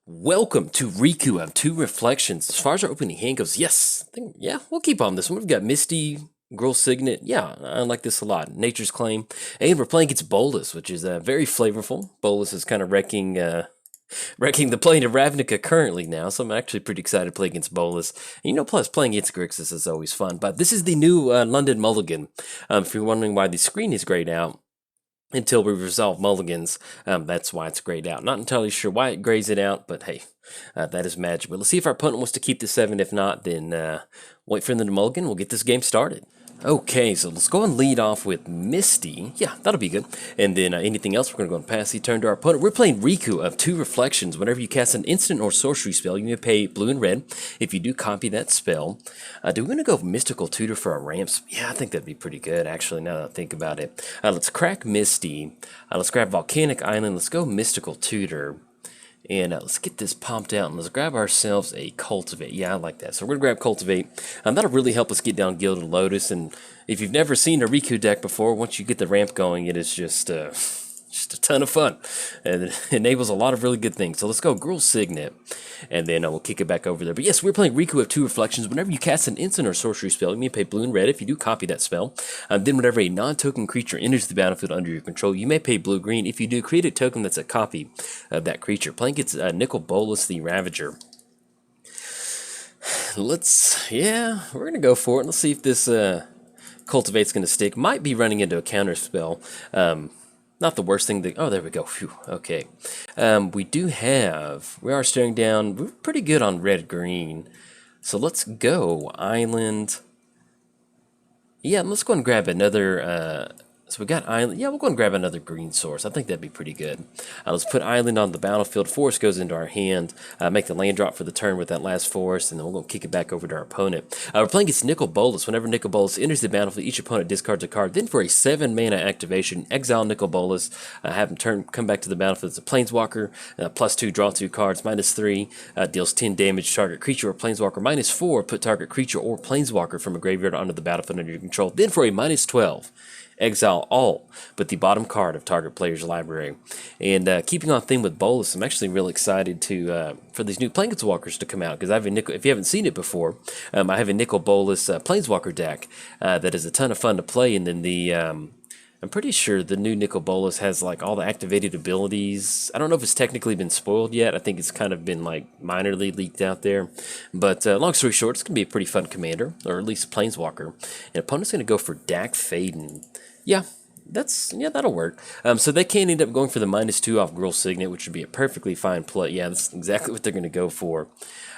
Welcome to Riku of Two Reflections. As far as our opening hand goes, yes, we'll keep on this one. We've got Misty, Girl Signet. Yeah, I like this a lot. Nature's Claim. And we're playing against Bolus, which is very flavorful. Bolus is kind of wrecking the plane of Ravnica currently now, so I'm actually pretty excited to play against Bolus. And, plus playing against Grixis is always fun. But this is the new London Mulligan. If you're wondering why the screen is grayed out, until we resolve mulligans, that's why it's grayed out. Not entirely sure why it grays it out, but hey, that is magic. But let's see if our opponent wants to keep the 7. If not, then wait for them to mulligan. We'll get this game started. Okay, so let's go and lead off with Misty. Yeah, that'll be good. And then anything else, we're going to go and pass the turn to our opponent. We're playing Riku of Two Reflections. Whenever you cast an instant or sorcery spell, you may pay blue and red. If you do, copy that spell. Do we want to go Mystical Tutor for our ramps? Yeah, I think that'd be pretty good, actually, now that I think about it. Let's crack Misty. Let's grab Volcanic Island. Let's go Mystical Tutor. And let's get this pumped out, and let's grab ourselves a Cultivate. Yeah, I like that. So we're going to grab Cultivate. That'll really help us get down Gilded Lotus. And if you've never seen a Riku deck before, once you get the ramp going, it is just a ton of fun. And it enables a lot of really good things. So let's go Girl Signet, and then we'll kick it back over there. But yes, we're playing Riku of Two Reflections. Whenever you cast an instant or sorcery spell, you may pay blue and red. If you do, copy that spell. Then whenever a non-token creature enters the battlefield under your control, you may pay blue-green. If you do, create a token that's a copy of that creature. Playing against Nicol Bolas the Ravager. We're going to go for it. Let's see if this Cultivate's going to stick. Might be running into a counter spell. Not the worst thing. Oh, there we go. Phew. Okay. We are staring down. We're pretty good on red-green. So let's go Island. Yeah, let's go and grab another. So we got Island. Yeah, we'll go and grab another green source. I think that'd be pretty good. Let's put Island on the battlefield. Forest goes into our hand. Make the land drop for the turn with that last forest, and then we'll go kick it back over to our opponent. We're playing against Nicol Bolas. Whenever Nicol Bolas enters the battlefield, each opponent discards a card. Then for a 7-mana activation, exile Nicol Bolas. Have him come back to the battlefield. It's a Planeswalker. +2, draw 2 cards. -3, deals 10 damage to target creature or Planeswalker. -4, put target creature or Planeswalker from a graveyard onto the battlefield under your control. Then for a -12, exile all but the bottom card of target player's library. And keeping on theme with Bolas, I'm actually really excited to for these new Planeswalkers to come out, because I have if you haven't seen it before, I have a Nicol Bolas Planeswalker deck that is a ton of fun to play. And then I'm pretty sure the new Nicol Bolas has like all the activated abilities. I don't know if it's technically been spoiled yet. I think it's kind of been like minorly leaked out there. But long story short, it's going to be a pretty fun commander, or at least a Planeswalker. And opponent's going to go for Dak Faden. Yeah, that'll work. So they can end up going for the -2 off Girl Signet, which would be a perfectly fine play. Yeah, that's exactly what they're going to go for.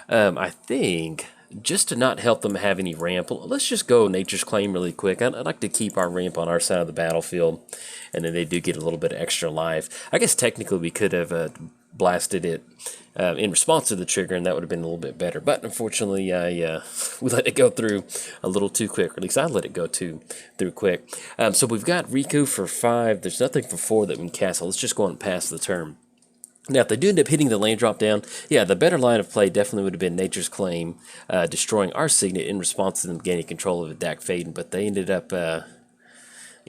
I think, just to not help them have any ramp, let's just go Nature's Claim really quick. I'd like to keep our ramp on our side of the battlefield, and then they do get a little bit of extra life. I guess technically we could have blasted it in response to the trigger, and that would have been a little bit better. But unfortunately, we let it go through a little too quick, or at least I let it go through quick. So we've got Riku for 5. There's nothing for 4 that we can cast. So let's just go on and pass the turn. Now, if they do end up hitting the land drop down, yeah, the better line of play definitely would have been Nature's Claim, destroying our Signet in response to them gaining control of a Dak Faden, but they ended up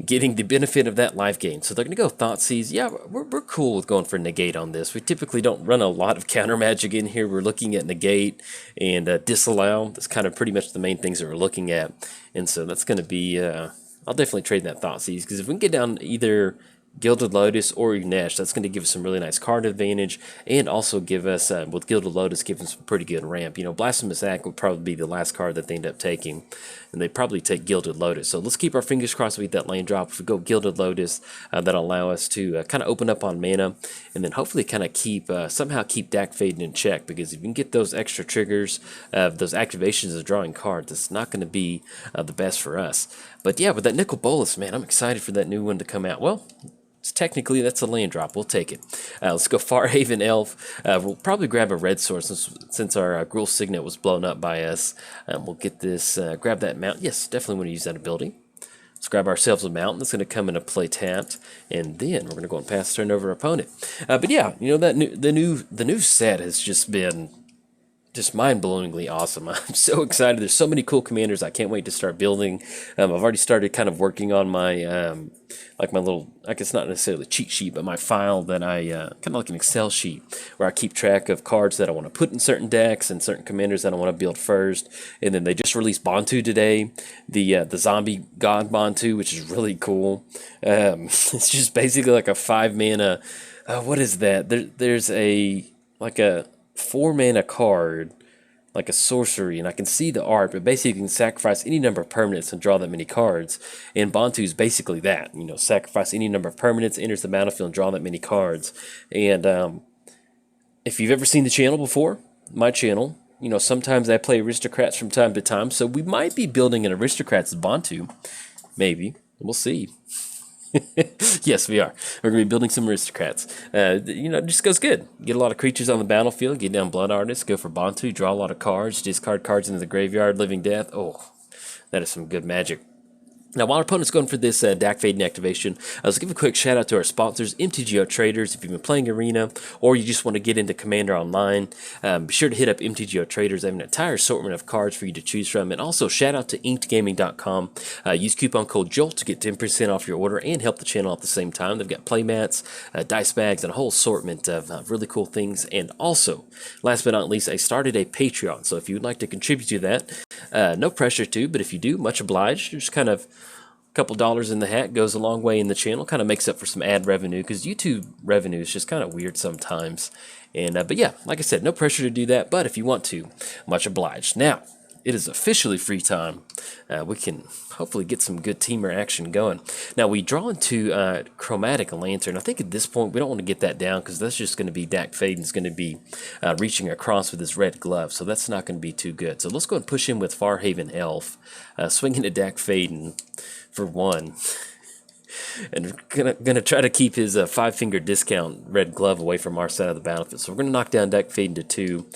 getting the benefit of that life gain. So they're going to go Thoughtseize. Yeah, we're cool with going for Negate on this. We typically don't run a lot of counter magic in here. We're looking at Negate and Disallow. That's kind of pretty much the main things that we're looking at. And so that's going to be, I'll definitely trade that Thoughtseize, because if we can get down either Gilded Lotus or Ugnesh, that's going to give us some really nice card advantage, and also give us, with Gilded Lotus, give us some pretty good ramp. Blasphemous Act would probably be the last card that they end up taking, and they probably take Gilded Lotus. So let's keep our fingers crossed we get that land drop. If we go Gilded Lotus, that'll allow us to kind of open up on mana, and then hopefully kind of somehow keep Dak Faden in check, because if you can get those extra triggers, those activations of drawing cards, it's not going to be the best for us. But yeah, with that Nicol Bolas, man, I'm excited for that new one to come out. Well, technically, that's a land drop. We'll take it. Let's go Farhaven Elf. We'll probably grab a red source since our Gruul Signet was blown up by us. We'll get this, grab that mount. Yes, definitely want to use that ability. Let's grab ourselves a mountain that's going to come into play tapped, and then we're going to go and pass turn over our opponent. But yeah, that the new set has just been just mind-blowingly awesome. I'm so excited. There's so many cool commanders I can't wait to start building. I've already started kind of working on my like my little, like it's not necessarily a cheat sheet, but my file that I kind of like an Excel sheet where I keep track of cards that I want to put in certain decks and certain commanders that I want to build first. And then they just released Bontu today, the zombie god Bontu, which is really cool. It's just basically like a 5-mana. What is that? There's a like a 4-mana card, like a sorcery, and I can see the art, but basically you can sacrifice any number of permanents and draw that many cards. And Bontu is basically that, sacrifice any number of permanents, enters the battlefield, and draw that many cards. And if you've ever seen the channel before, my channel, sometimes I play Aristocrats from time to time, so we might be building an Aristocrats Bontu, maybe. We'll see. Yes, we are. We're going to be building some aristocrats. It just goes good. Get a lot of creatures on the battlefield, get down Blood Artists, go for Bontu, draw a lot of cards, discard cards into the graveyard, Living Death. Oh, that is some good magic. Now, while our opponent's going for this Dak Fade activation, let's give a quick shout out to our sponsors, MTGOTraders. If you've been playing Arena or you just want to get into Commander Online, be sure to hit up MTGOTraders. They have an entire assortment of cards for you to choose from. And also, shout out to inkedgaming.com. Use coupon code JOLT to get 10% off your order and help the channel at the same time. They've got playmats, dice bags, and a whole assortment of really cool things. And also, last but not least, I started a Patreon. So if you would like to contribute to that, no pressure to, but if you do, much obliged. Just kind of couple dollars in the hat goes a long way in the channel, kind of makes up for some ad revenue, because YouTube revenue is just kind of weird sometimes. And but yeah, like I said, no pressure to do that, but if you want to, much obliged. Now, it is officially free time. We can hopefully get some good teamer action going. Now, we draw into Chromatic Lantern. I think at this point, we don't want to get that down, because that's just going to be Dak Faden's going to be reaching across with his red glove, so that's not going to be too good. So let's go and push in with Farhaven Elf, swinging to Dak Faden for 1. And we're gonna try to keep his 5-finger discount red glove away from our side of the battlefield. So we're gonna knock down Dak Faden to 2.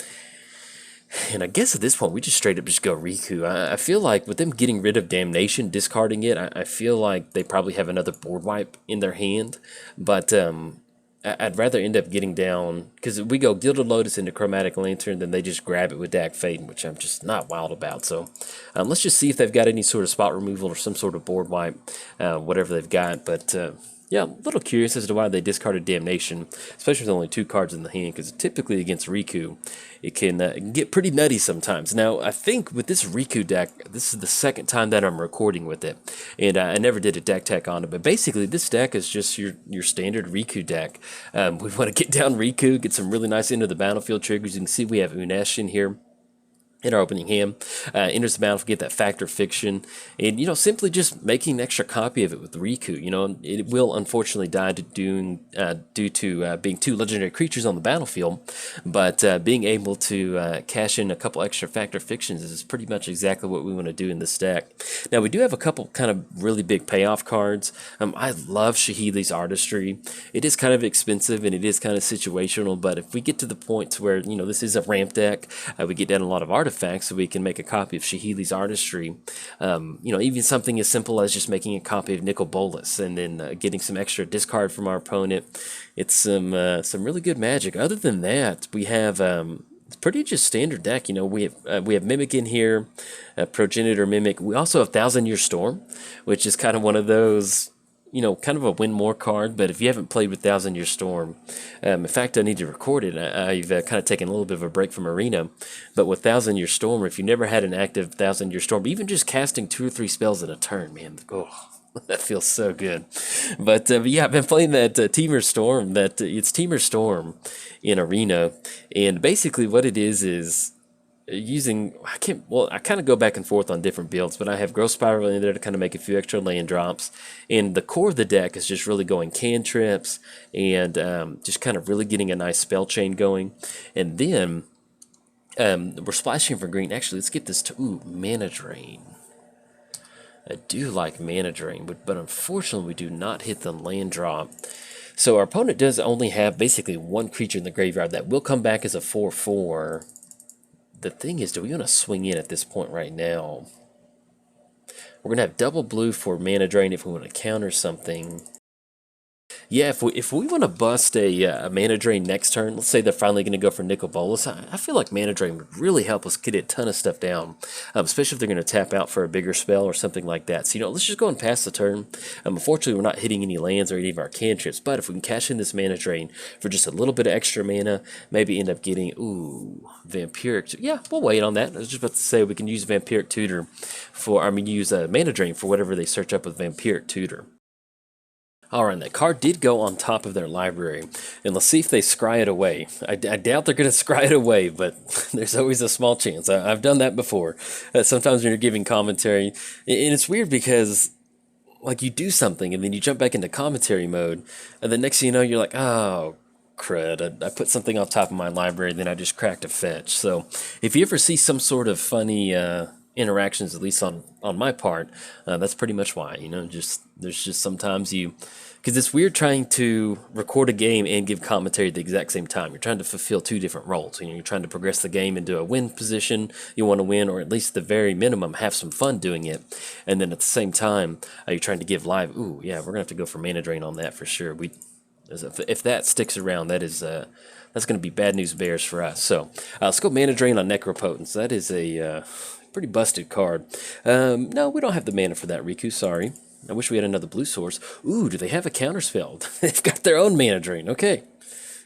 And I guess at this point, we just straight up just go Riku. I feel like with them getting rid of Damnation, discarding it, I feel like they probably have another board wipe in their hand. But I'd rather end up getting down, because we go Gilded Lotus into Chromatic Lantern, then they just grab it with Dak Faden, which I'm just not wild about. So let's just see if they've got any sort of spot removal or some sort of board wipe, whatever they've got. But yeah, a little curious as to why they discarded Damnation, especially with only 2 cards in the hand, because typically against Riku, it can get pretty nutty sometimes. Now, I think with this Riku deck, this is the second time that I'm recording with it, and I never did a deck tech on it, but basically this deck is just your standard Riku deck. We want to get down Riku, get some really nice into the battlefield triggers. You can see we have Unesh in here in our opening hand, enters the battlefield, get that Factor Fiction, and, simply just making an extra copy of it with Riku. It will unfortunately die due to being 2 legendary creatures on the battlefield, but being able to cash in a couple extra Factor Fictions is pretty much exactly what we want to do in this deck. Now, we do have a couple kind of really big payoff cards. I love Shahili's Artistry. It is kind of expensive, and it is kind of situational, but if we get to the point where, this is a ramp deck, we get down a lot of artifacts, so we can make a copy of Shahili's Artistry. Even something as simple as just making a copy of Nicol Bolas and then getting some extra discard from our opponent. It's some really good magic. Other than that, we have it's pretty just standard deck. We have Mimic in here, Progenitor Mimic. We also have Thousand Year Storm, which is kind of one of those, kind of a win more card, but if you haven't played with Thousand Year Storm, in fact, I need to record it. I've kind of taken a little bit of a break from Arena, but with Thousand Year Storm, if you never had an active Thousand Year Storm, even just casting 2 or 3 spells in a turn, man, oh, that feels so good. But yeah, I've been playing that Teamer Storm. It's Teamer Storm in Arena, and basically what it is using, I kind of go back and forth on different builds, but I have Growth Spiral in there to kind of make a few extra land drops, and the core of the deck is just really going cantrips and just kind of really getting a nice spell chain going. And then we're splashing for green. Actually, let's get this to Mana Drain. I do like Mana Drain, but unfortunately we do not hit the land drop. So our opponent does only have basically 1 creature in the graveyard that will come back as a 4/4. The thing is, do we want to swing in at this point right now? We're going to have double blue for Mana Drain if we want to counter something. Yeah, if we want to bust a mana drain next turn, let's say they're finally going to go for Nicol Bolas, I feel like mana drain would really help us get a ton of stuff down, especially if they're going to tap out for a bigger spell or something like that. So, let's just go and pass the turn. Unfortunately, we're not hitting any lands or any of our cantrips, but if we can cash in this mana drain for just a little bit of extra mana, maybe end up getting, Vampiric. Yeah, we'll wait on that. I was just about to say we can use Vampiric Tutor use a mana drain for whatever they search up with Vampiric Tutor. Alright, that card did go on top of their library, and let's see if they scry it away. I doubt they're going to scry it away, but there's always a small chance. I've done that before. Sometimes when you're giving commentary, and it's weird because, like, you do something, and then you jump back into commentary mode, and the next thing you know, you're like, oh, crud, I put something on top of my library, and then I just cracked a fetch. So, if you ever see some sort of funny interactions, at least on my part, that's pretty much why. There's just sometimes because it's weird trying to record a game and give commentary at the exact same time. You're trying to fulfill two different roles. You're trying to progress the game into a win position. You want to win, or at least the very minimum, have some fun doing it. And then at the same time, you're trying to give live. Ooh, yeah, we're gonna have to go for mana drain on that for sure. If that sticks around, that's going to be bad news bears for us. So let's go mana drain on Necropotence. That is a pretty busted card. No, we don't have the mana for that, Riku. Sorry. I wish we had another blue source. Ooh, do they have a counterspell? They've got their own mana drain. Okay.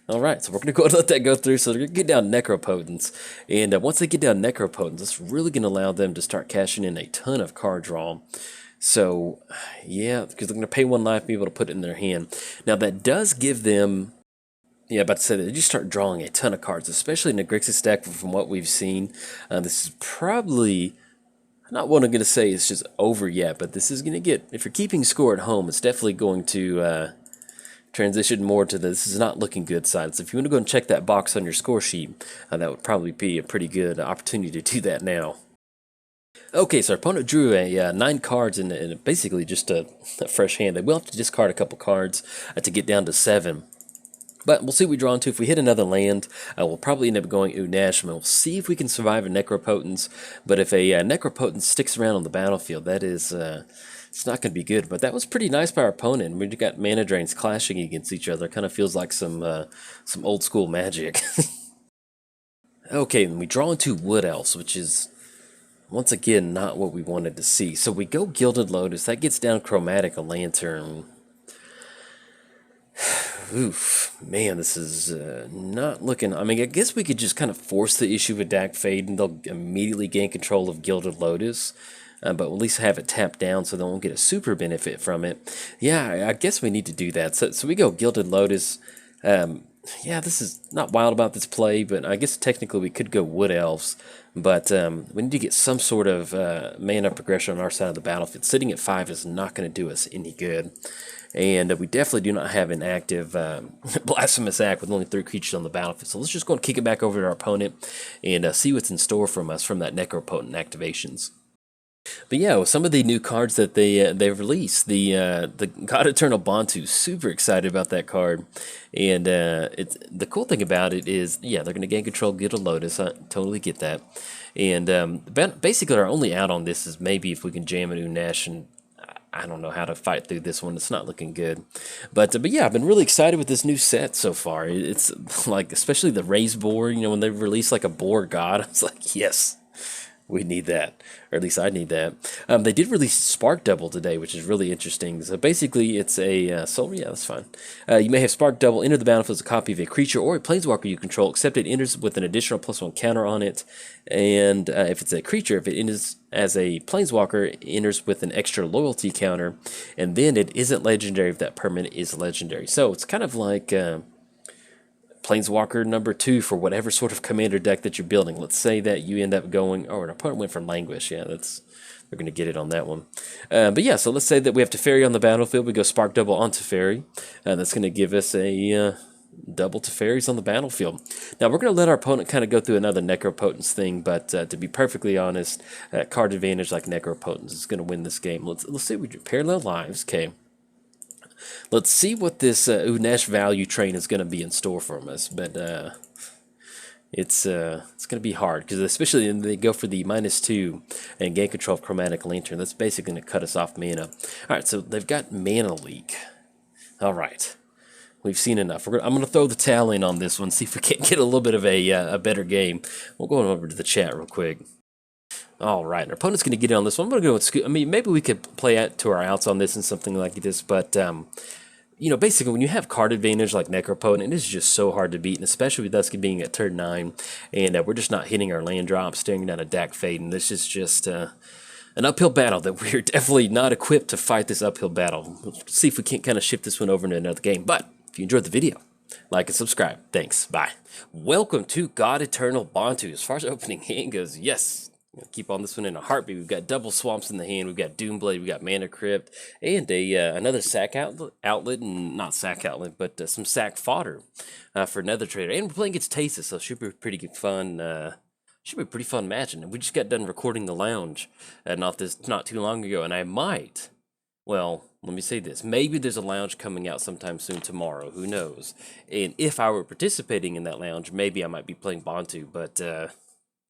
All right, so we're going to go and let that go through. So they're going to get down Necropotence. And once they get down Necropotence, it's really going to allow them to start cashing in a ton of card draw. So, yeah, because they're going to pay 1 life, be able to put it in their hand. Now, that does give them... Yeah, about to say that they just start drawing a ton of cards, especially in the Grixis deck from what we've seen. This is probably... Not what I'm going to say it's just over yet, but this is going to get, if you're keeping score at home, it's definitely going to transition more to the this is not looking good side. So if you want to go and check that box on your score sheet, that would probably be a pretty good opportunity to do that now. Okay, so our opponent drew a 9 cards and basically just a fresh hand. They will have to discard a couple cards to get down to 7. But we'll see what we draw into. If we hit another land, we'll probably end up going Unash, and we'll see if we can survive a Necropotence. But if a Necropotence sticks around on the battlefield, that is, it's not going to be good. But that was pretty nice by our opponent. We got mana drains clashing against each other. Kind of feels like some old school Magic. Okay, and we draw into Wood Elves, which is once again not what we wanted to see. So we go Gilded Lotus. That gets down Chromatic, a Lantern. Oof, man, this is not looking... I mean, I guess we could just kind of force the issue with Dak Fade, and they'll immediately gain control of Gilded Lotus. But we'll at least have it tapped down so they won't get a super benefit from it. Yeah, I guess we need to do that. So we go Gilded Lotus. Yeah, this is not wild about this play, but I guess technically we could go Wood Elves. But we need to get some sort of mana progression on our side of the battlefield. Sitting at 5 is not going to do us any good. And we definitely do not have an active Blasphemous Act with only 3 creatures on the battlefield. So let's just go and kick it back over to our opponent and see what's in store from us from that Necropotent activations. But yeah, with some of the new cards that they've released, the God Eternal Bontu, super excited about that card. And the cool thing about it is, yeah, they're going to gain control, get a Lotus. I totally get that. And basically our only out on this is maybe if we can jam an Unash, and I don't know how to fight through this one. It's not looking good. But yeah, I've been really excited with this new set so far. It's like, especially the raised board, when they release like a board god, it's like, yes, we need that. Or at least I need that. They did release Spark Double today, which is really interesting. So basically, it's a soul. Yeah, that's fine. You may have Spark Double enter the battlefield as a copy of a creature or a planeswalker you control, except it enters with an additional +1 counter on it. And if it's a creature, if it enters as a planeswalker, it enters with an extra loyalty counter. And then it isn't legendary if that permanent is legendary. So it's kind of like Planeswalker number 2 for whatever sort of commander deck that you're building. Let's say that you end up going... Oh, an opponent went for Languish. Yeah, they're going to get it on that one. But yeah, so let's say that we have Teferi on the battlefield. We go Spark Double on Teferi. That's going to give us a double Teferis on the battlefield. Now, we're going to let our opponent kind of go through another Necropotence thing, but to be perfectly honest, card advantage like Necropotence is going to win this game. Let's see. We do Parallel Lives. Okay. Let's see what this Unash value train is going to be in store for us, but it's going to be hard, because especially when they go for the -2 and gain control of Chromatic Lantern, that's basically going to cut us off mana. Alright, so they've got Mana Leak. All right. We've seen enough. I'm going to throw the towel in on this one, see if we can't get a little bit of a better game. We'll go over to the chat real quick. All right, our opponent's going to get in on this one. I'm going to go with Scoot. I mean, maybe we could play out to our outs on this and something like this, but you know, basically, when you have card advantage like Necropotence, it is just so hard to beat, and especially with us being at turn 9, and we're just not hitting our land drops, staring down a Dak Fade, and this is just an uphill battle that we're definitely not equipped to fight this uphill battle. We'll see if we can't kind of shift this one over into another game, but if you enjoyed the video, like and subscribe. Thanks. Bye. Welcome to God Eternal Bontu. As far as opening hand goes, yes. Keep on this one in a heartbeat. We've got double swamps in the hand. We've got Doomblade. We've got Mana Crypt, and another sack outlet, and not sack outlet, but some sack fodder for Nether Trader. And we're playing against Tasa, so it should be pretty good fun. Should be a pretty fun match. And we just got done recording the lounge not too long ago, and I might. Well, let me say this. Maybe there's a lounge coming out sometime soon tomorrow. Who knows? And if I were participating in that lounge, maybe I might be playing Bontu, but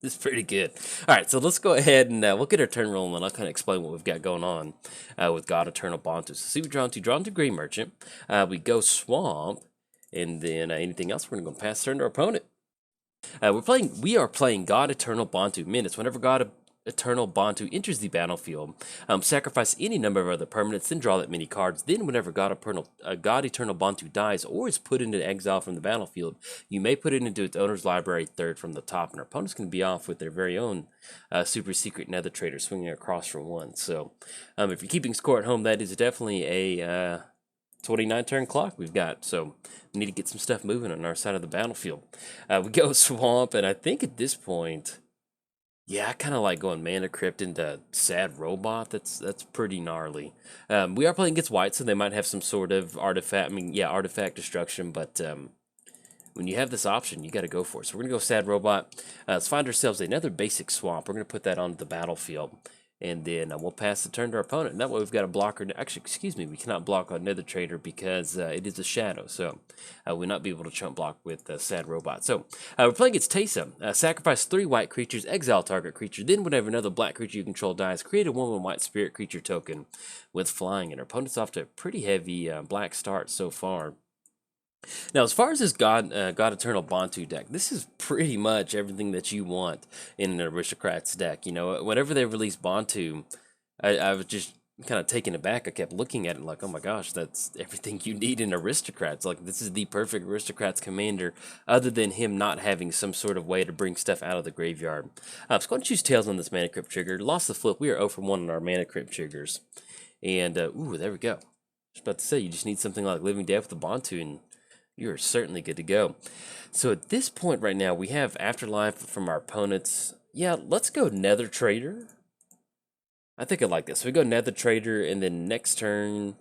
it's pretty good. All right, so let's go ahead and we'll get our turn rolling, and I'll kind of explain what we've got going on with God Eternal Bontu. So see, we draw into Grey Merchant. We go Swamp, and then anything else, we're going to go pass turn to our opponent. We are playing God Eternal Bontu minutes. Whenever God Eternal Bontu enters the battlefield, sacrifice any number of other permanents, then draw that many cards. Then whenever God Eternal Bontu dies or is put into exile from the battlefield, you may put it into its owner's library third from the top, and our opponents can be off with their very own super secret Nether Trader swinging across for 1. So if you're keeping score at home, that is definitely a 29 turn clock we've got, so we need to get some stuff moving on our side of the battlefield. We go Swamp, and I think at this point, yeah, I kind of like going Mana Crypt into Sad Robot. That's pretty gnarly. We are playing against white, so they might have some sort of artifact. I mean, yeah, artifact destruction, but when you have this option, you got to go for it. So we're going to go Sad Robot. Let's find ourselves another basic Swamp. We're going to put that onto the battlefield. And then we'll pass the turn to our opponent. And that way we've got a blocker. Actually, excuse me, we cannot block on Nether Trader because it is a shadow. So we'll not be able to chump block with Sad Robot. So we're playing against Tasa. Sacrifice 3 white creatures, exile target creature. Then whenever another black creature you control dies, create a 1/1 white spirit creature token with flying. And our opponent's off to a pretty heavy black start so far. Now, as far as this God Eternal Bontu deck, this is pretty much everything that you want in an Aristocrats deck. You know, whenever they released Bontu, I was just kind of taken aback. I kept looking at it like, oh my gosh, that's everything you need in Aristocrats. Like, this is the perfect Aristocrats commander, other than him not having some sort of way to bring stuff out of the graveyard. I'm just going to choose Tails on this Mana Crypt trigger. Lost the flip. We are 0 for 1 on our Mana Crypt triggers. And, ooh, there we go. I was about to say, you just need something like Living Death with the Bontu, and you're certainly good to go. So at this point right now, we have Afterlife from our opponents. Yeah, let's go Nether Trader. I think I like this. So we go Nether Trader, and then next turn,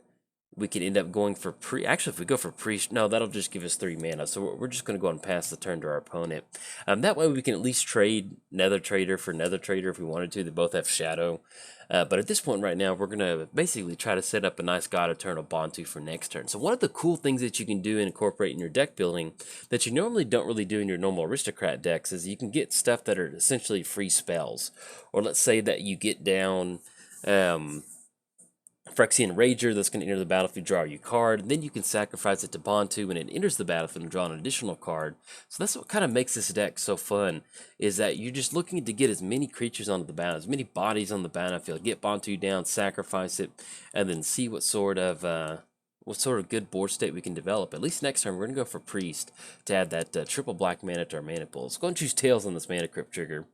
we could end up going for Actually, if we go for Priest, no, that'll just give us 3 mana. So we're just going to go and pass the turn to our opponent. That way we can at least trade Nether Trader for Nether Trader if we wanted to. They both have Shadow. But at this point right now, we're going to basically try to set up a nice God Eternal Bontu for next turn. So one of the cool things that you can do and incorporate in your deck building that you normally don't really do in your normal Aristocrat decks is you can get stuff that are essentially free spells. Or let's say that you get down Phyrexian Rager that's going to enter the battlefield, draw you card, and then you can sacrifice it to Bontu when it enters the battlefield and draw an additional card. So that's what kind of makes this deck so fun, is that you're just looking to get as many creatures onto the battlefield, as many bodies on the battlefield, get Bontu down, sacrifice it, and then see what sort of good board state we can develop. At least next time, we're going to go for Priest to add that triple black mana to our mana pool. Let's go and choose Tails on this Mana Crypt trigger.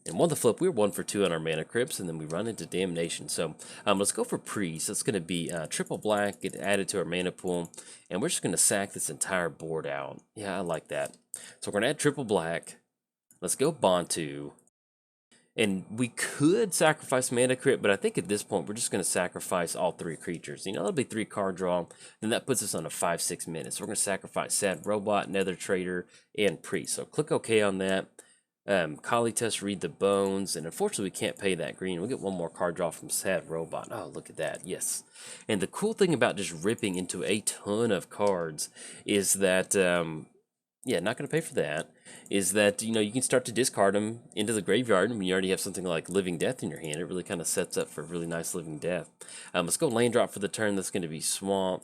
And on the flip, we're 1 for 2 on our Mana Crypts, and then we run into Damnation. So let's go for Priest. It's going to be triple black, get added to our mana pool, and we're just going to sack this entire board out. Yeah, I like that. So we're going to add triple black. Let's go Bontu. And we could sacrifice Mana Crypt, but I think at this point, we're just going to sacrifice all 3 creatures. You know, that'll be 3 card draw, and that puts us on a 5-6 minutes. So we're going to sacrifice Sad Robot, Nether Trader, and Priest. So click OK on that. Kalitas, Read the Bones, and unfortunately we can't pay that green. We'll get 1 more card draw from Sad Robot. Oh, look at that, yes. And the cool thing about just ripping into a ton of cards is that, yeah, not going to pay for that, is that, you know, you can start to discard them into the graveyard, and when you already have something like Living Death in your hand, it really kind of sets up for a really nice Living Death. Let's go land drop for the turn. That's going to be Swamp.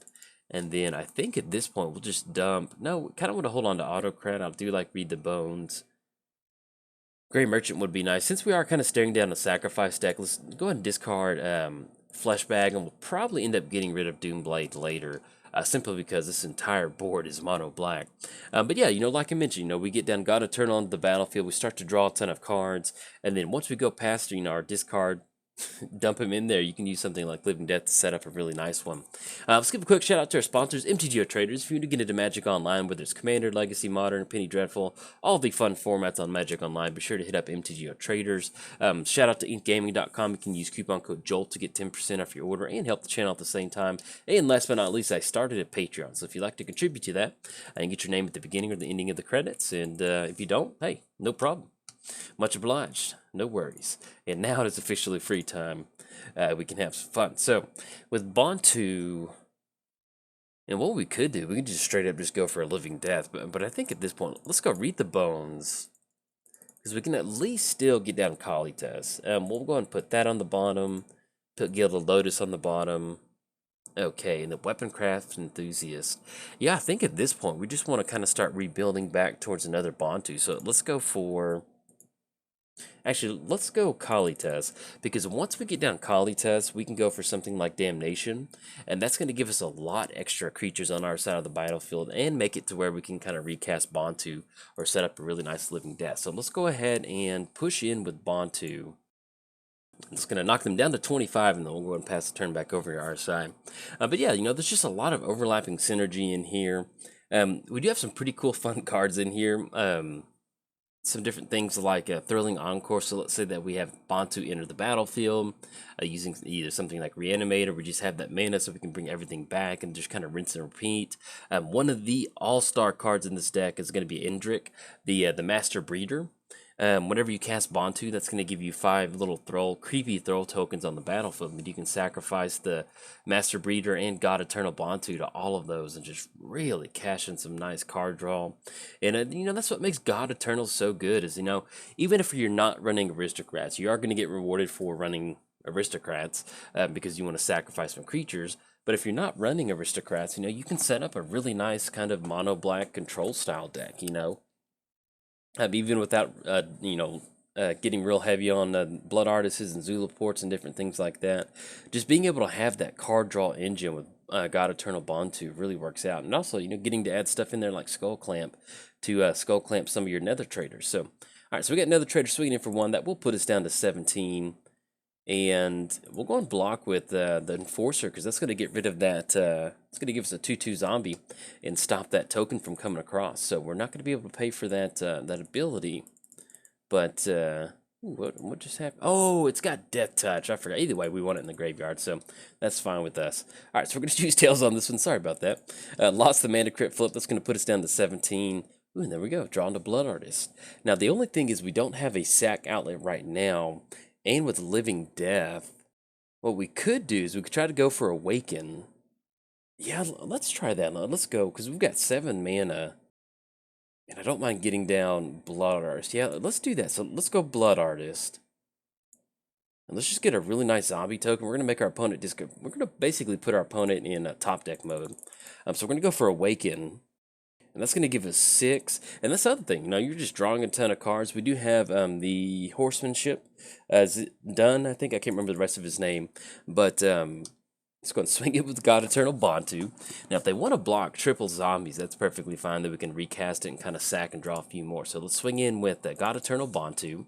And then I think at this point we'll just dump. No, kind of want to hold on to Autocrat. I do like Read the Bones. Gray Merchant would be nice. Since we are kind of staring down a sacrifice deck, let's go ahead and discard Flesh Bag, and we'll probably end up getting rid of Doomblade later, simply because this entire board is mono black. But yeah, like I mentioned, we get down God Eternal onto the battlefield, we start to draw a ton of cards, and then once we go past, our discard, dump him in there, you can use something like Living Death to set up a really nice one. Let's give a quick shout out to our sponsors, MTGOTraders. If you need to get into Magic Online, whether it's Commander, Legacy, Modern, Penny Dreadful, all the fun formats on Magic Online, be sure to hit up MTGOTraders. Shout out to inkgaming.com. You can use coupon code JOLT to get 10% off your order and help the channel at the same time. And last but not least, I started a Patreon, so if you'd like to contribute to that, I can get your name at the beginning or the ending of the credits, and if you don't, hey, no problem. Much obliged. No worries. And now it is officially free time. We can have some fun. So, with Bontu, and what we could do, we could just straight up just go for a Living Death. But I think at this point, let's go Read the Bones. Because we can at least still get down Kalitas. We'll go ahead and put that on the bottom. Put Gilded Lotus on the bottom. Okay, and the Weaponcraft Enthusiast. Yeah, I think at this point, we just want to kind of start rebuilding back towards another Bontu. So let's go for... Actually, let's go Kalitas, because once we get down Kalitas, we can go for something like Damnation, and that's going to give us a lot extra creatures on our side of the battlefield and make it to where we can kind of recast Bontu or set up a really nice Living Death. So let's go ahead and push in with Bontu. It's going to knock them down to 25, and then we'll go ahead and pass the turn back over to our side. But yeah, there's just a lot of overlapping synergy in here. We do have some pretty cool, fun cards in here. Some different things like a Thrilling Encore. So let's say that we have Bontu enter the battlefield using either something like Reanimate, or we just have that mana so we can bring everything back and just kind of rinse and repeat. One of the all-star cards in this deck is going to be Indrik, the Master Breeder. Whenever you cast Bontu, that's going to give you 5 little creepy throw tokens on the battlefield. I mean, you can sacrifice the Master Breeder and God Eternal Bontu to all of those and just really cash in some nice card draw. And, that's what makes God Eternal so good is, even if you're not running Aristocrats, you are going to get rewarded for running Aristocrats because you want to sacrifice some creatures. But if you're not running Aristocrats, you can set up a really nice kind of mono-black control style deck, even without, getting real heavy on Blood Artists and Zulaports and different things like that. Just being able to have that card draw engine with God Eternal Bontu really works out. And also, getting to add stuff in there like Skull Clamp to Skull Clamp some of your Nether Traders. So, all right, so we got Nether Trader swinging in for 1. That will put us down to 17. And we'll go and block with the Enforcer, because that's going to get rid of that. It's going to give us a 2/2 zombie and stop that token from coming across. So we're not going to be able to pay for that that ability. But what just happened? Oh, it's got Death Touch. I forgot. Either way, we want it in the graveyard, so that's fine with us. All right, so we're going to choose Tails on this one. Sorry about that. Lost the Mana Crypt flip. That's going to put us down to 17. Ooh, and there we go. Drawn to Blood Artist. Now, the only thing is we don't have a sack outlet right now. And with Living Death, what we could do is we could try to go for Awaken. Yeah, let's try that. Let's go, because we've got 7 mana. And I don't mind getting down Blood Artist. Yeah, let's do that. So let's go Blood Artist. And let's just get a really nice zombie token. We're going to make our opponent we're going to basically put our opponent in top deck mode. So we're going to go for Awaken. And that's going to give us 6. And that's the other thing. You're just drawing a ton of cards. We do have the Horsemanship done. I think I can't remember the rest of his name. But let's go and swing it with God Eternal Bontu. Now, if they want to block triple zombies, that's perfectly fine. That we can recast it and kind of sack and draw a few more. So let's swing in with God Eternal Bontu.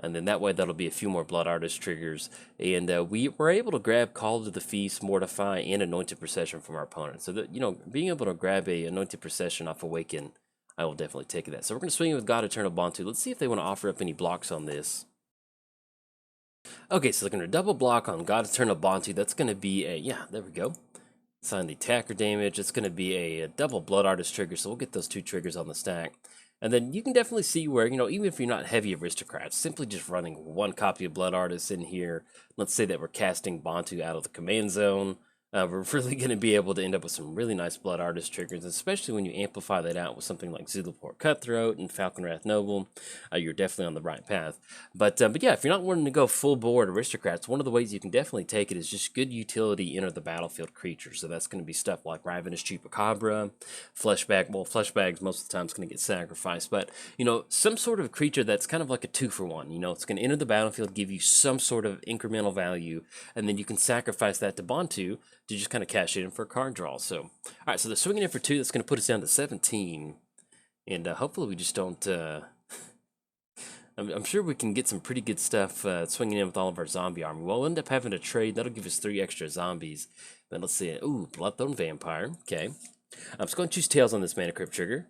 And then that way, that'll be a few more Blood Artist triggers. And we were able to grab Call to the Feast, Mortify, and Anointed Procession from our opponent. So, that, being able to grab a Anointed Procession off Awaken, I will definitely take that. So we're going to swing with God Eternal Bontu. Let's see if they want to offer up any blocks on this. Okay, so they're going to double block on God Eternal Bontu. That's going to be a, yeah, there we go. Assign the attacker damage. It's going to be a double Blood Artist trigger, so we'll get those 2 triggers on the stack. And then you can definitely see where, even if you're not heavy Aristocrats, simply just running 1 copy of Blood Artist in here. Let's say that we're casting Bontu out of the command zone. we're really going to be able to end up with some really nice Blood Artist triggers, especially when you amplify that out with something like Zulaport Cutthroat and Falconwrath Noble. You're definitely on the right path. But yeah, if you're not wanting to go full board Aristocrats, one of the ways you can definitely take it is just good utility enter the battlefield creatures. So that's going to be stuff like Ravenous Chupacabra, Fleshbag. Well, Fleshbag's most of the time is going to get sacrificed, but you know, some sort of creature that's kind of like a 2-for-1. You know, it's going to enter the battlefield, give you some sort of incremental value, and then you can sacrifice that to Bontu to just kind of cash it in for a card draw. So, all right, so they're swinging in for 2. That's going to put us down to 17. And hopefully we just don't... I'm sure we can get some pretty good stuff swinging in with all of our zombie army. We'll end up having to trade. That'll give us 3 extra zombies. But let's see. Ooh, Bloodthorn Vampire. Okay. I'm just going to choose Tails on this Mana Crypt trigger.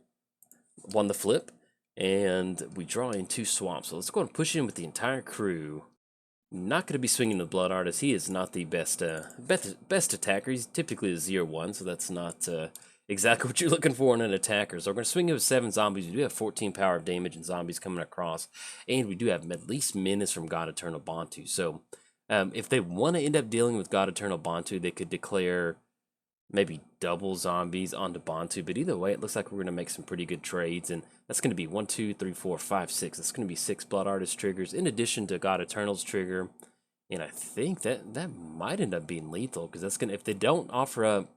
1 the flip. And we draw in 2 swamps. So let's go and push in with the entire crew. Not going to be swinging the Blood Artist. He is not the best attacker. He's typically a 0-1, so that's not exactly what you're looking for in an attacker. So we're going to swing in with 7 zombies. We do have 14 power of damage and zombies coming across, and we do have at least menace from God Eternal Bontu. So if they want to end up dealing with God Eternal Bontu, they could declare maybe double zombies onto Bontu, but either way, it looks like we're going to make some pretty good trades, and that's going to be 1, 2, 3, 4, 5, 6. That's going to be 6 Blood Artist triggers, in addition to God Eternal's trigger, and I think that might end up being lethal, because that's going to, if they don't offer up,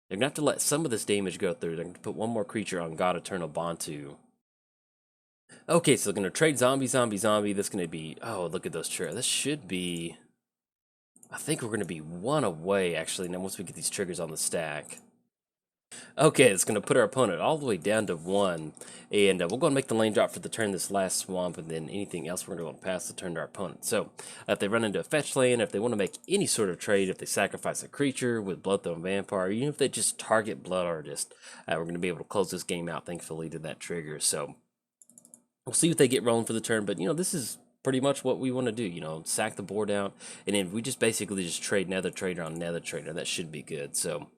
they're going to have to let some of this damage go through. They're going to put 1 more creature on God Eternal Bontu. Okay, so they're going to trade zombie, zombie, zombie. That's going to be, oh, look at those triggers. This should be... I think we're going to be 1 away, actually, now once we get these triggers on the stack. Okay, it's going to put our opponent all the way down to 1, and we'll go and make the lane drop for the turn this last swamp, and then anything else we're going to pass the turn to our opponent. So, if they run into a fetch lane, if they want to make any sort of trade, if they sacrifice a creature with Bloodthorn Vampire, even if they just target Blood Artist, we're going to be able to close this game out, thankfully, to that trigger. So, we'll see what they get rolling for the turn, but, you know, this is pretty much what we want to do, you know, sack the board out, and then we just basically just trade Nether Trader on Nether Trader. That should be good, so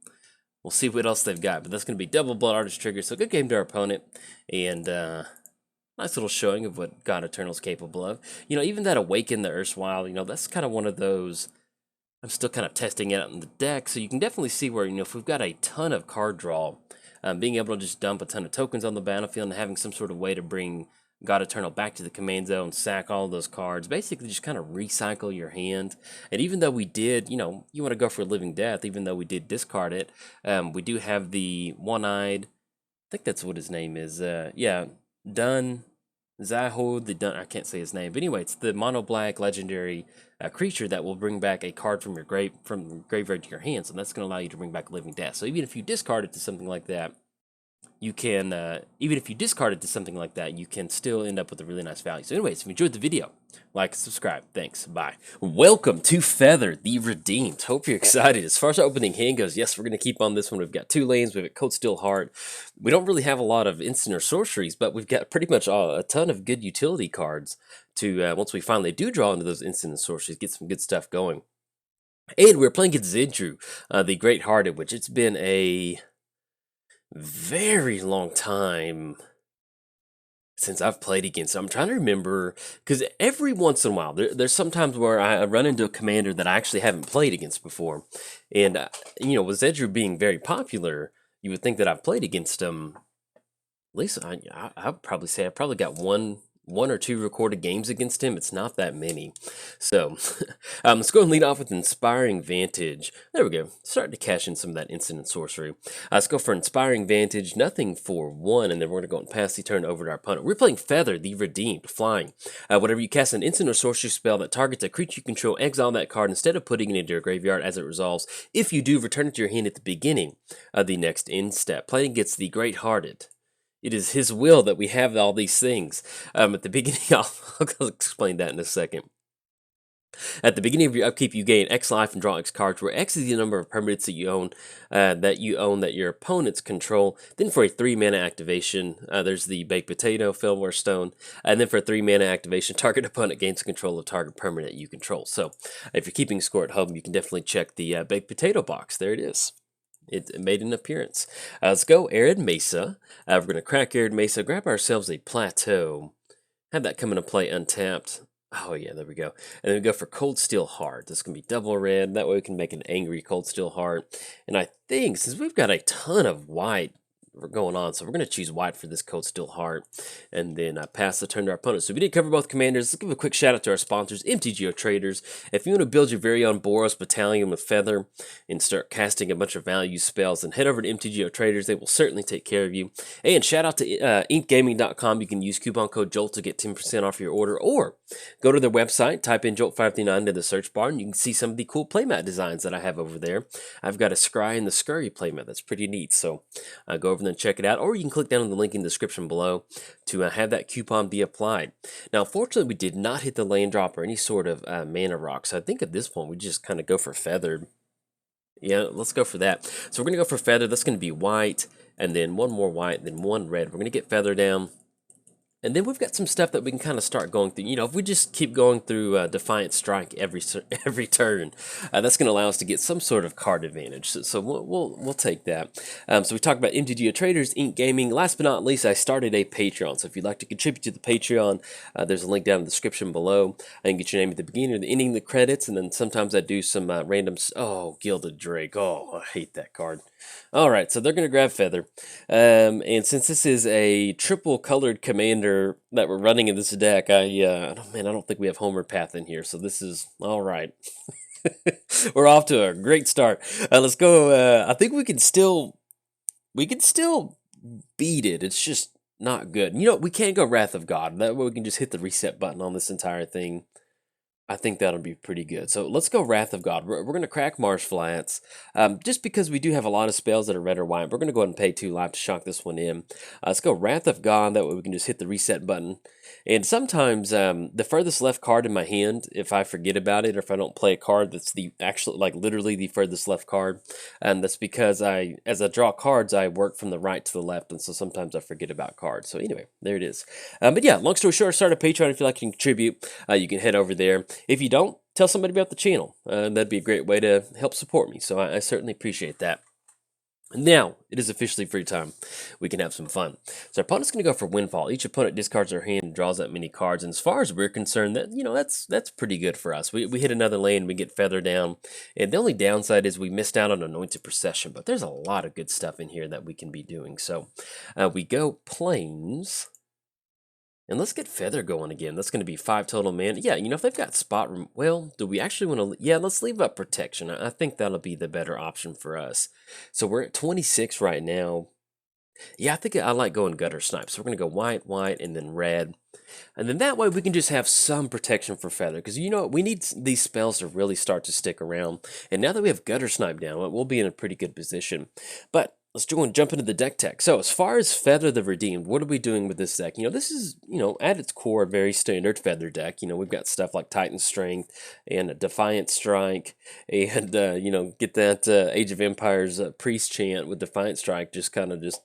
we'll see what else they've got, but that's going to be double Blood Artist trigger, so good game to our opponent, and nice little showing of what God Eternal's capable of. You know, even that Awaken the Erstwhile, you know, that's kind of one of those, I'm still kind of testing it out in the deck, so you can definitely see where, you know, if we've got a ton of card draw, being able to just dump a ton of tokens on the battlefield and having some sort of way to bring God Eternal back to the command zone, sack all those cards, basically just kind of recycle your hand. And even though we did, you know, you want to go for a Living Death, even though we did discard it, we do have the One-Eyed, I think that's what his name is, yeah, Dun Zaho, the Dun, I can't say his name, but anyway, it's the mono black legendary creature that will bring back a card from your graveyard to your hand, so that's going to allow you to bring back Living Death. So even if you discard it to something like that, you can, even if you discard it to something like that, you can still end up with a really nice value. So anyways, if you enjoyed the video, like, subscribe. Thanks. Bye. Welcome to Feather the Redeemed. Hope you're excited. As far as our opening hand goes, yes, we're going to keep on this one. We've got 2 lanes. We've got Cold Steel Heart. We don't really have a lot of instant or sorceries, but we've got pretty much a ton of good utility cards to, once we finally do draw into those instant and sorceries, get some good stuff going. And we're playing against Zedru, the Great Hearted, which it's been a very long time since I've played against him. I'm trying to remember, because every once in a while, there's sometimes where I run into a commander that I actually haven't played against before. And, you know, with Zedru being very popular, you would think that I've played against him. At least I'd probably say I probably got one or two recorded games against him. It's not that many. So let's go and lead off with Inspiring Vantage. There we go. Starting to cash in some of that instant and sorcery. Let's go for Inspiring Vantage. Nothing for 1, and then we're going to go and pass the turn over to our opponent. We're playing Feather the Redeemed, flying. Whenever you cast an instant or sorcery spell that targets a creature you control, exile that card instead of putting it into your graveyard as it resolves. If you do, return it to your hand at the beginning of the next end step. Playing against the Great Hearted. It is his will that we have all these things. At the beginning, I'll explain that in a second. At the beginning of your upkeep, you gain X life and draw X cards, where X is the number of permanents that you own that your opponents control. Then for a 3-mana activation, there's the Baked Potato, Fellware Stone, and then for a 3-mana activation, target opponent gains control of target permanent you control. So if you're keeping score at home, you can definitely check the Baked Potato box. There it is. It made an appearance. Let's go Arid Mesa. We're going to crack Arid Mesa, grab ourselves a Plateau, have that come into play untapped. Oh yeah, there we go. And then we go for Cold Steel Heart. This can be double red. That way we can make an angry Cold Steel Heart. And I think since we've got a ton of white we're going on, so we're going to choose white for this Cold Steel Heart. And then pass the turn to our opponent. So we did cover both commanders. Let's give a quick shout out to our sponsors, MTGOTraders. If you want to build your very own Boros Battalion with Feather and start casting a bunch of value spells, then head over to MTGOTraders. They will certainly take care of you. And shout out to inkgaming.com. You can use coupon code JOLT to get 10% off your order, or go to their website, type in Jolt539 into the search bar, and you can see some of the cool playmat designs that I have over there. I've got a Scry and the Scurry playmat that's pretty neat, so go over there and check it out, or you can click down on the link in the description below to have that coupon be applied. Now, fortunately, we did not hit the land drop or any sort of mana rock, so I think at this point we just kind of go for Feathered. Yeah, let's go for that. So we're going to go for Feather. That's going to be white, and then one more white, then one red. We're going to get Feather down. And then we've got some stuff that we can kind of start going through. You know, if we just keep going through Defiant Strike every turn, that's going to allow us to get some sort of card advantage. So we'll take that. So we talked about MTGOTraders, Ink Gaming. Last but not least, I started a Patreon. So if you'd like to contribute to the Patreon, there's a link down in the description below. I can get your name at the beginning or the ending of the credits, and then sometimes I do some random. Oh, Gilded Drake. Oh, I hate that card. All right, so they're going to grab Feather. And since this is a triple colored commander that we're running in this deck, I don't think we have Homer Path in here, so this is all right. We're off to a great start. Let's go. I think we can still beat it. It's just not good. You know, we can't go Wrath of God. That way we can just hit the reset button on this entire thing. I think that'll be pretty good. So let's go Wrath of God. We're going to crack Marsh Flats. Just because we do have a lot of spells that are red or white, we're going to go ahead and pay 2 life to shock this one in. Let's go Wrath of God. That way we can just hit the reset button. And sometimes the furthest left card in my hand, if I forget about it or if I don't play a card that's the actual, like literally the furthest left card, that's because as I draw cards, I work from the right to the left, and so sometimes I forget about cards. So anyway, there it is. But yeah, long story short, start a Patreon if you like to contribute. You can head over there. If you don't, tell somebody about the channel. That'd be a great way to help support me, so I certainly appreciate that. Now, it is officially free time. We can have some fun. So our opponent's going to go for Windfall. Each opponent discards their hand and draws that many cards. And as far as we're concerned, that's pretty good for us. We hit another lane, we get Feather down. And the only downside is we missed out on Anointed Procession. But there's a lot of good stuff in here that we can be doing. So we go Plains. And let's get Feather going again. That's going to be 5 total mana. Yeah, you know, if they've got Spot Room, well, do we actually want to... Yeah, let's leave up Protection. I think that'll be the better option for us. So we're at 26 right now. Yeah, I think I like going Gutter Snipe. So we're going to go white, white, and then red. And then that way we can just have some protection for Feather. Because, you know, we need these spells to really start to stick around. And now that we have Gutter Snipe down, we'll be in a pretty good position. But... let's go and jump into the deck tech. So as far as Feather the Redeemed, what are we doing with this deck? You know, this is, you know, at its core, a very standard Feather deck. You know, we've got stuff like Titan Strength and Defiant Strike and, you know, get that Age of Empires Priest chant with Defiant Strike, just kind of just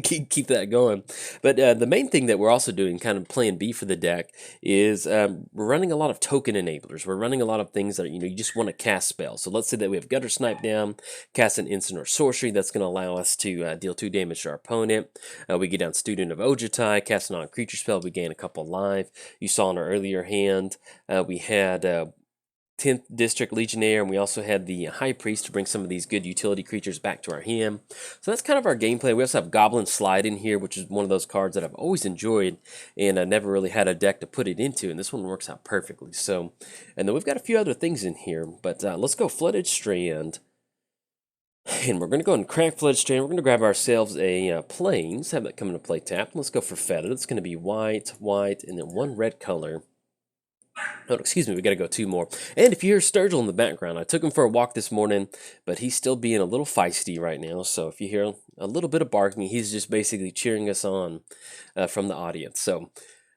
keep that going. But the main thing that we're also doing, kind of plan B for the deck, is we're running a lot of token enablers. We're running a lot of things that, you know, you just want to cast spells. So let's say that we have Gutter Snipe down, cast an instant or sorcery. That's going to allow us to deal 2 damage to our opponent. We get down Student of Ojutai, cast a non-creature spell. We gain a couple life. You saw in our earlier hand, we had 10th District Legionnaire, and we also had the High Priest to bring some of these good utility creatures back to our hand. So that's kind of our gameplay. We also have Goblin Slide in here, which is one of those cards that I've always enjoyed, and I never really had a deck to put it into, and this one works out perfectly. So, and then we've got a few other things in here, but let's go Flooded Strand. And we're going to go and crack Flooded Strand. We're going to grab ourselves a Plains, have that come into play tap. Let's go for Feather. That's going to be white, white, and then 1 red color. Oh, excuse me, we got to go 2 more. And if you hear Sturgill in the background, I took him for a walk this morning, but he's still being a little feisty right now. So if you hear a little bit of barking, he's just basically cheering us on from the audience. So,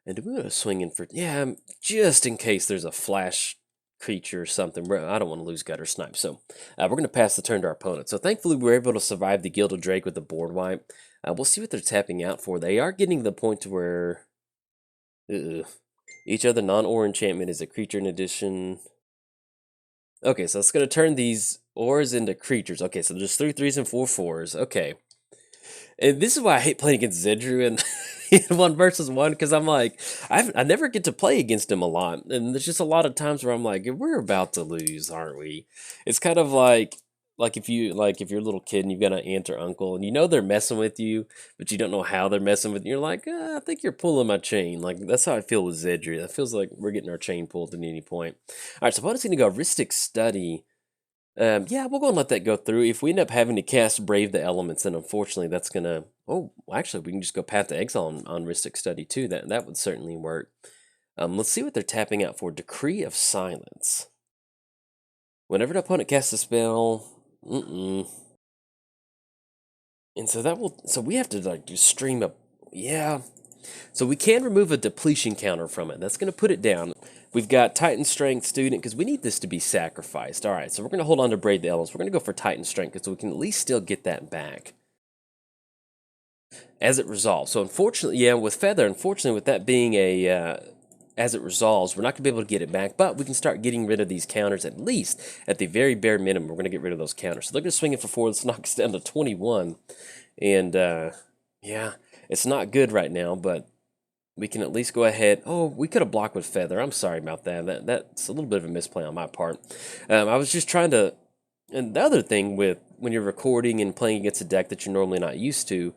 and we're going to swing in for, yeah, just in case there's a flash creature or something. I don't want to lose Gutter Snipe. So we're going to pass the turn to our opponent. So thankfully we were able to survive the Gilded Drake with the board wipe. We'll see what they're tapping out for. They are getting to the point to where... each other non-ore enchantment is a creature in addition. Okay, so it's going to turn these ores into creatures. Okay, so there's 3 3s and 4 4s. Okay. And this is why I hate playing against Zedru, and one versus one because I'm like, I never get to play against him a lot, and there's just a lot of times where I'm like, we're about to lose, aren't we? It's kind of like if you're a little kid and you've got an aunt or uncle and you know they're messing with you, but you don't know how they're messing with you. You're like, I think you're pulling my chain. Like that's how I feel with Zedry. That feels like we're getting our chain pulled at any point. All right, so opponent's gonna go Ristic Study. Yeah, we'll go and let that go through. If we end up having to cast Brave the Elements, then unfortunately that's gonna. Oh, actually, we can just go Path to Exile on Ristic Study too. That would certainly work. Let's see what they're tapping out for. Decree of Silence. Whenever the opponent casts a spell, and so that will. So we have to like just stream up. Yeah. So we can remove a depletion counter from it. That's going to put it down. We've got Titan Strength Student because we need this to be sacrificed. All right, so we're going to hold on to Brave the Elements. We're going to go for Titan Strength so we can at least still get that back as it resolves. So unfortunately, yeah, with Feather, unfortunately, with that being a as it resolves, we're not going to be able to get it back, but we can start getting rid of these counters at least at the very bare minimum. We're going to get rid of those counters. So they're going to swing it for 4. Let's knock us down to 21. And yeah, it's not good right now, but we can at least go ahead. Oh, we could have blocked with Feather. I'm sorry about that. That's a little bit of a misplay on my part. I was just trying to. And the other thing with when you're recording and playing against a deck that you're normally not used to,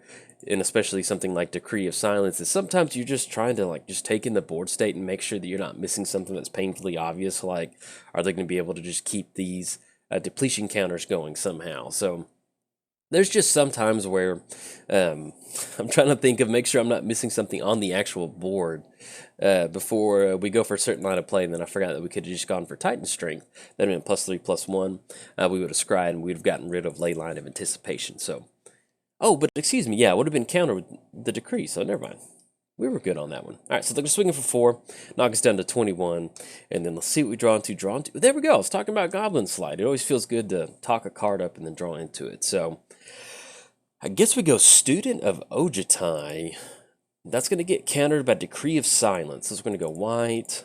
and especially something like Decree of Silence, is sometimes you're just trying to like just take in the board state and make sure that you're not missing something that's painfully obvious. Like, are they going to be able to just keep these depletion counters going somehow? So there's just some times where I'm trying to make sure I'm not missing something on the actual board before we go for a certain line of play, and then I forgot that we could have just gone for Titan Strength. That would have been +3/+1. We would have scryed, and we'd have gotten rid of Ley Line of Anticipation. So, oh, but excuse me, yeah, it would have been countered with the Decree, so never mind. We were good on that one. All right, so they're swinging for 4, knock us down to 21, and then let's see what we draw into. There we go. I was talking about Goblin Slide. It always feels good to talk a card up and then draw into it. So I guess we go Student of Ojutai. That's going to get countered by Decree of Silence. So we're going to go white.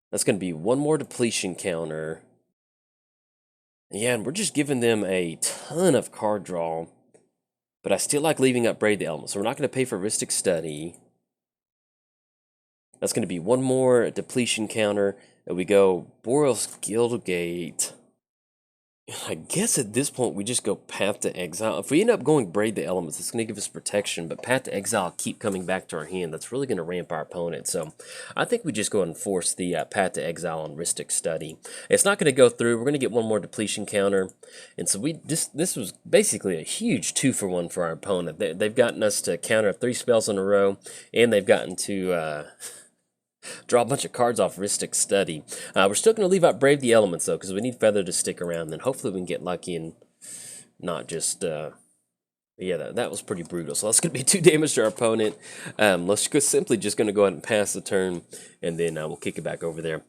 That's going to be one more depletion counter. Yeah, and we're just giving them a ton of card draw. But I still like leaving up Brave the Elements. So we're not going to pay for Ristic Study. That's going to be one more depletion counter. And we go Boreal's Guildgate. I guess at this point we just go Path to Exile. If we end up going Brave the Elements, it's going to give us protection, but Path to Exile keep coming back to our hand. That's really going to ramp our opponent. So I think we just go and force the Path to Exile on Ristic Study. It's not going to go through. We're going to get one more depletion counter. And so this was basically a huge 2-for-1 for our opponent. They've gotten us to counter 3 spells in a row, and they've gotten to draw a bunch of cards off Ristic Study. We're still going to leave out Brave the Elements, though, because we need Feather to stick around. Then hopefully we can get lucky and not just... yeah, that was pretty brutal. So that's going to be 2 damage to our opponent. Let's simply just going to go ahead and pass the turn, and then we'll kick it back over there.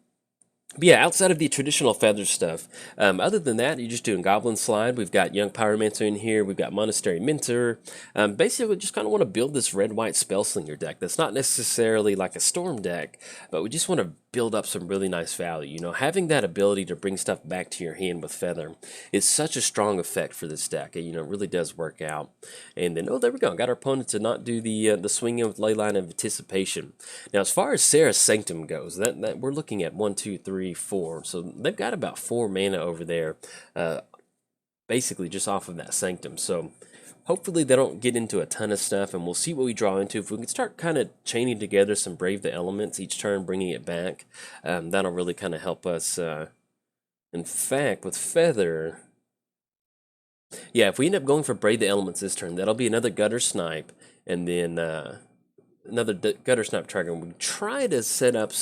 But yeah, outside of the traditional Feather stuff, other than that, you're just doing Goblin Slide. We've got Young Pyromancer in here. We've got Monastery Mentor. Basically, we just kind of want to build this red-white Spellslinger deck that's not necessarily like a Storm deck, but we just want to build up some really nice value. You know, having that ability to bring stuff back to your hand with Feather is such a strong effect for this deck. You know, it really does work out. And then, oh, there we go. Got our opponent to not do the swinging with Ley Line of Anticipation. Now, as far as Sarah's Sanctum goes, that we're looking at 1, 2, 3, 4. So they've got about 4 mana over there, basically just off of that Sanctum. So hopefully they don't get into a ton of stuff, and we'll see what we draw into. If we can start kind of chaining together some Brave the Elements each turn, bringing it back, that'll really kind of help us. In fact, with Feather, yeah, if we end up going for Brave the Elements this turn, that'll be another Gutter Snipe, and then another Gutter Snipe trigger. And we try to set up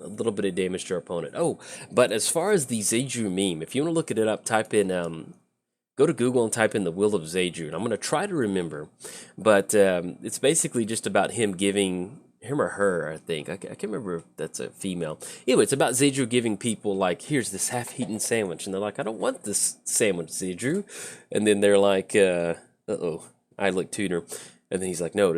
a little bit of damage to our opponent. Oh, but as far as the Zedru meme, if you want to look it up, type in... go to Google and type in the Will of Zedru. And I'm going to try to remember, but it's basically just about him giving, him or her, I think. I can't remember if that's a female. Anyway, it's about Zedru giving people, like, here's this half-eaten sandwich. And they're like, I don't want this sandwich, Zedru. And then they're like, uh-oh, I look tutor. And then he's like, no,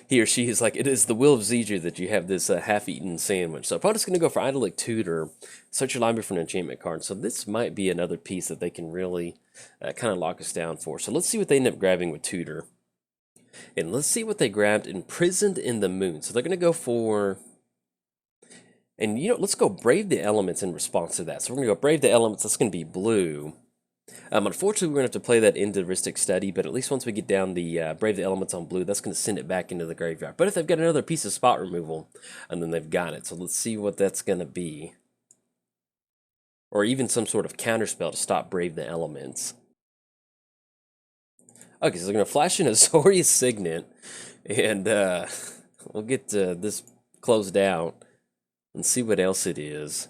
he or she is like, it is the will of Zedru that you have this half-eaten sandwich. So I'm probably just going to go for Idyllic Tutor, search your library for an enchantment card. So this might be another piece that they can really kind of lock us down for. So let's see what they end up grabbing with Tutor. And let's see what they grabbed. Imprisoned in the Moon. So they're going to go for... And, you know, let's go Brave the Elements in response to that. So we're going to go Brave the Elements. That's going to be blue. Unfortunately, we're going to have to play that into Ristic Study, but at least once we get down the Brave the Elements on blue, that's going to send it back into the graveyard. But if they've got another piece of spot removal, and then they've got it. So let's see what that's going to be. Or even some sort of counterspell to stop Brave the Elements. Okay, so they're going to flash in Azorius Signet, and we'll get this closed out and see what else it is.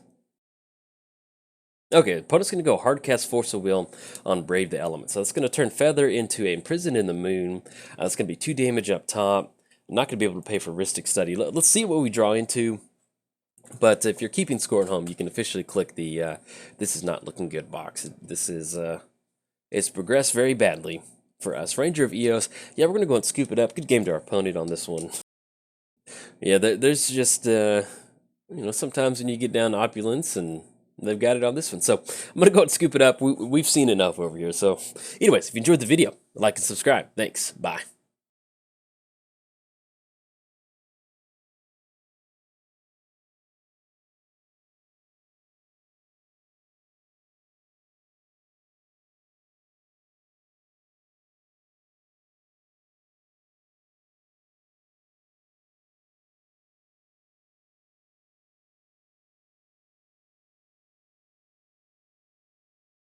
Okay, opponent's going to go Hardcast Force of Will on Brave the Elements. So that's going to turn Feather into a Imprisoned in the Moon. It's going to be 2 damage up top. I'm not going to be able to pay for Ristic Study. Let's see what we draw into. But if you're keeping score at home, you can officially click the this is not looking good box. This is, it's progressed very badly for us. Ranger of Eos. Yeah, we're going to go and scoop it up. Good game to our opponent on this one. Yeah, there's just, you know, sometimes when you get down to opulence, and they've got it on this one. So I'm going to go and scoop it up. We've seen enough over here. So anyways, if you enjoyed the video, like and subscribe. Thanks. Bye.